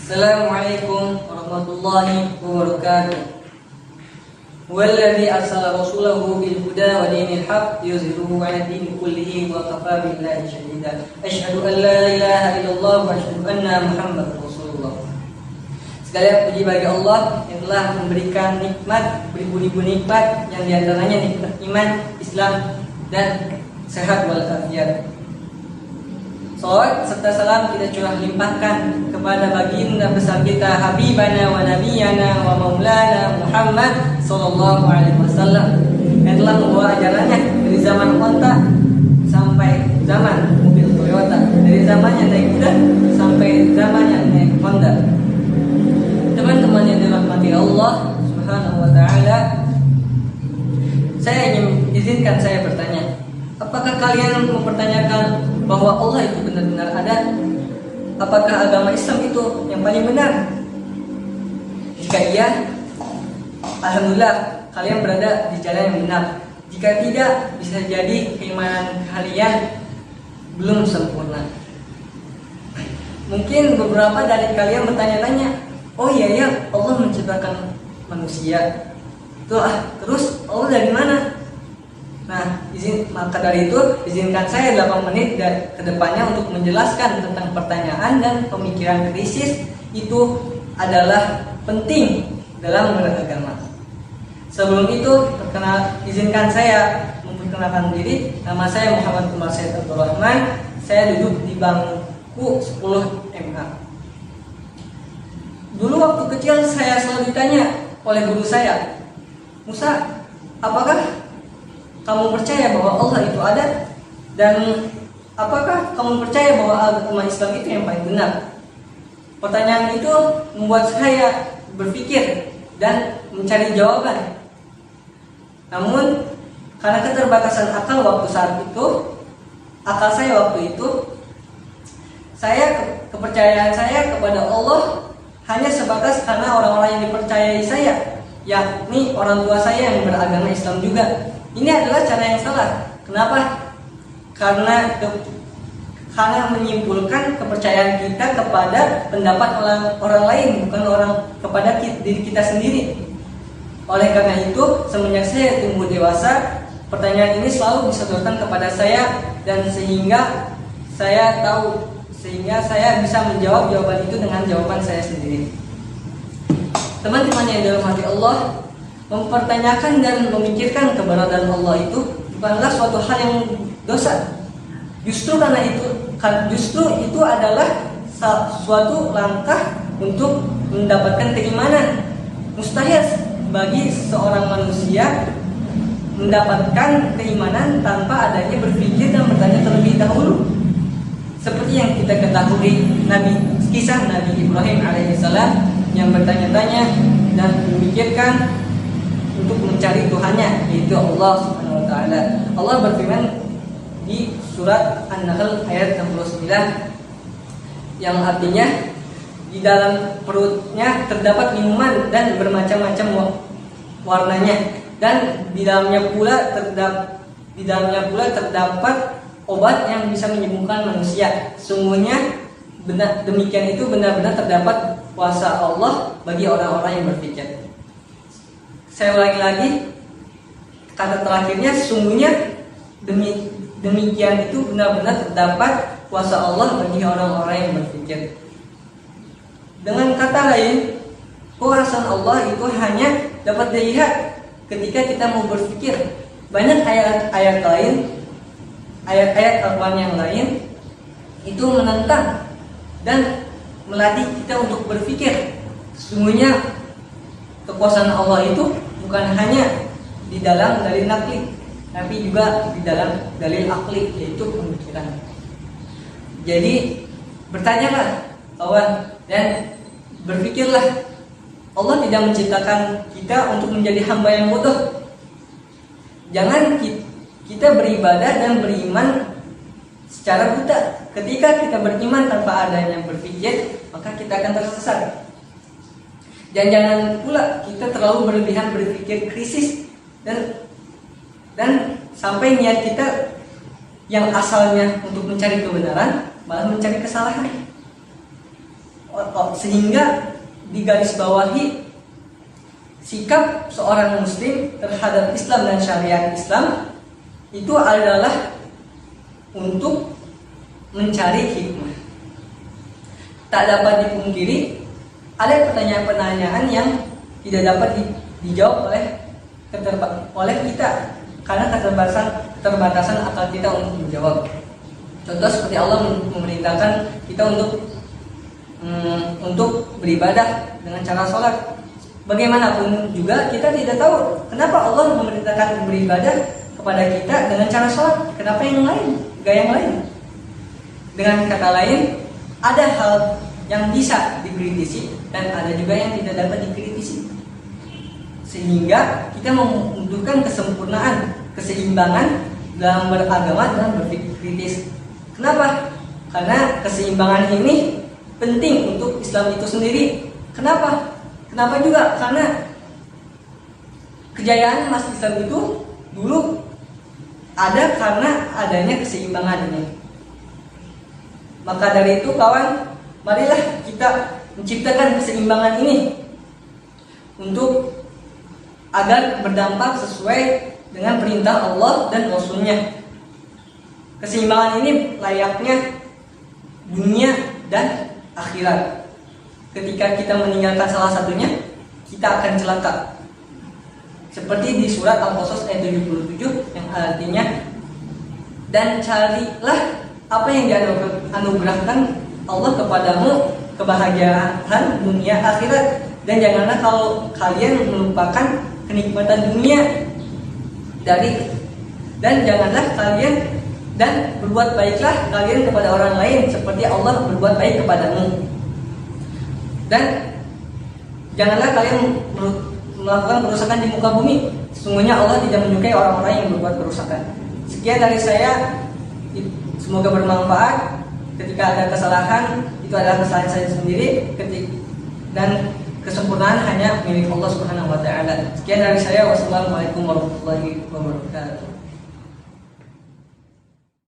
Assalamualaikum warahmatullahi wabarakatuh. Huwallazi arsala rasulahu bil huda wa dinil haqq yuzhiruhu 'ala dini kullihi wa kafaa billahi shahida. Asyhadu an la ilaha illallah wa asyhadu anna Muhammadar Rasulullah. Segala puji bagi Allah yang telah memberikan nikmat, beribu-ribu nikmat, yang diantaranya nikmat iman, Islam, dan sehat walafiat. Salawat serta salam kita curah limpahkan kepada baginda besar kita, Habibana wa Nabiyana wa Maulana Muhammad sallallahu alaihi wasallam, yang telah membawa ajarannya dari zaman onta sampai zaman mobil Toyota, dari zamannya naik kuda sampai zamannya naik Honda. Teman-teman yang dirahmati Allah Subhanahu wa taala, saya izinkan saya bertanya, apakah kalian mempertanyakan bahwa Allah itu benar-benar ada? Apakah agama Islam itu yang paling benar? Jika iya, alhamdulillah kalian berada di jalan yang benar. Jika tidak, bisa jadi keimanan kalian belum sempurna. Mungkin beberapa dari kalian bertanya-tanya, oh iya ya, Allah menciptakan manusia. Terus Allah dari mana? Nah, maka dari itu izinkan saya 8 menit ke depannya untuk menjelaskan tentang pertanyaan dan pemikiran krisis itu adalah penting dalam beragama. Sebelum itu, izinkan saya memperkenalkan diri. Nama saya Muhammad Umar Said Abdul Rahman. Saya duduk di bangku 10 MA. Dulu waktu kecil saya selalu ditanya oleh guru saya, Musa, apakah kamu percaya bahwa Allah itu ada? Dan apakah kamu percaya bahwa agama Islam itu yang paling benar? Pertanyaan itu membuat saya berpikir dan mencari jawaban. Namun karena keterbatasan akal saya waktu itu, kepercayaan saya kepada Allah hanya sebatas karena orang-orang yang dipercayai saya, yakni orang tua saya yang beragama Islam juga. Ini adalah cara yang salah. Kenapa? Karena menyimpulkan kepercayaan kita kepada pendapat orang lain, bukan kepada diri kita sendiri. Oleh karena itu, semenjak saya tumbuh dewasa, pertanyaan ini selalu disodorkan kepada saya, dan sehingga saya bisa menjawab jawaban itu dengan jawaban saya sendiri. Teman-teman yang dirahmati Allah, mempertanyakan dan memikirkan keberadaan Allah itu bukanlah suatu hal yang dosa. Justru itu adalah suatu langkah untuk mendapatkan keimanan. Mustahil bagi seorang manusia mendapatkan keimanan tanpa adanya berpikir dan bertanya terlebih dahulu. Seperti yang kita ketahui kisah Nabi Ibrahim alaihissalam yang bertanya-tanya dan memikirkan untuk mencari Tuhannya, yaitu Allah Subhanahu wa taala. Allah berfirman di surat An-Nahl ayat 69 yang artinya di dalam perutnya terdapat minuman dan bermacam-macam warnanya, dan di dalamnya pula terdapat obat yang bisa menyembuhkan manusia. Sungguhnya demikian itu benar-benar terdapat kuasa Allah bagi orang-orang yang berpikir. Saya ulangi lagi, kata terakhirnya, sungguhnya demikian itu benar-benar terdapat kuasa Allah bagi orang-orang yang berpikir. Dengan kata lain, kuasa Allah itu hanya dapat dilihat ketika kita mau berpikir. Banyak ayat-ayat Al-Quran yang lain itu menentang dan melatih kita untuk berpikir. Sungguhnya kekuasaan Allah itu bukan hanya di dalam dalil nakli, tapi juga di dalam dalil akli, yaitu pemikiran. Jadi bertanyalah kawan dan berpikirlah. Allah tidak menciptakan kita untuk menjadi hamba yang bodoh. Jangan kita beribadah dan beriman secara buta. Ketika kita beriman tanpa adanya berpikir, maka kita akan tersesat. Dan jangan pula kita terlalu berlebihan berpikir krisis dan sampai niat kita yang asalnya untuk mencari kebenaran malah mencari kesalahan. sehingga digarisbawahi sikap seorang muslim terhadap Islam dan syariat Islam itu adalah untuk mencari hikmah. Tak dapat dipungkiri ada pertanyaan-pertanyaan yang tidak dapat dijawab oleh kita karena keterbatasan akal kita untuk menjawab. Contoh seperti Allah memerintahkan kita untuk beribadah dengan cara sholat. Bagaimanapun juga kita tidak tahu kenapa Allah memerintahkan beribadah kepada kita dengan cara sholat. Kenapa yang lain, gak yang lain? Dengan kata lain, ada hal yang bisa dikritisi dan ada juga yang tidak dapat dikritisi. Sehingga kita membutuhkan kesempurnaan, keseimbangan dalam beragama dan berpikir kritis. Kenapa? Karena keseimbangan ini penting untuk Islam itu sendiri. Kenapa? Kenapa juga? Karena kejayaan Mas Islam itu dulu ada karena adanya keseimbangan ini. Maka dari itu kawan, marilah kita menciptakan keseimbangan ini untuk agar berdampak sesuai dengan perintah Allah dan Rasul-Nya. Keseimbangan ini layaknya dunia dan akhirat. Ketika kita meninggalkan salah satunya, kita akan celaka. Seperti di surat Al-Qasas ayat 77 yang artinya, dan carilah apa yang dianugerahkan Allah kepadamu, kebahagiaan dunia akhirat, dan janganlah kalau kalian melupakan kenikmatan dunia dan janganlah kalian dan berbuat baiklah kalian kepada orang lain seperti Allah berbuat baik kepadamu. Dan janganlah kalian melakukan kerusakan di muka bumi. Sesungguhnya Allah tidak menyukai orang-orang yang berbuat kerusakan. Sekian dari saya. Semoga bermanfaat. Ketika ada kesalahan, itu adalah kesalahan saya sendiri. Dan kesempurnaan hanya milik Allah Subhanahu wa taala. Sekian dari saya. Wassalamualaikum warahmatullahi wabarakatuh.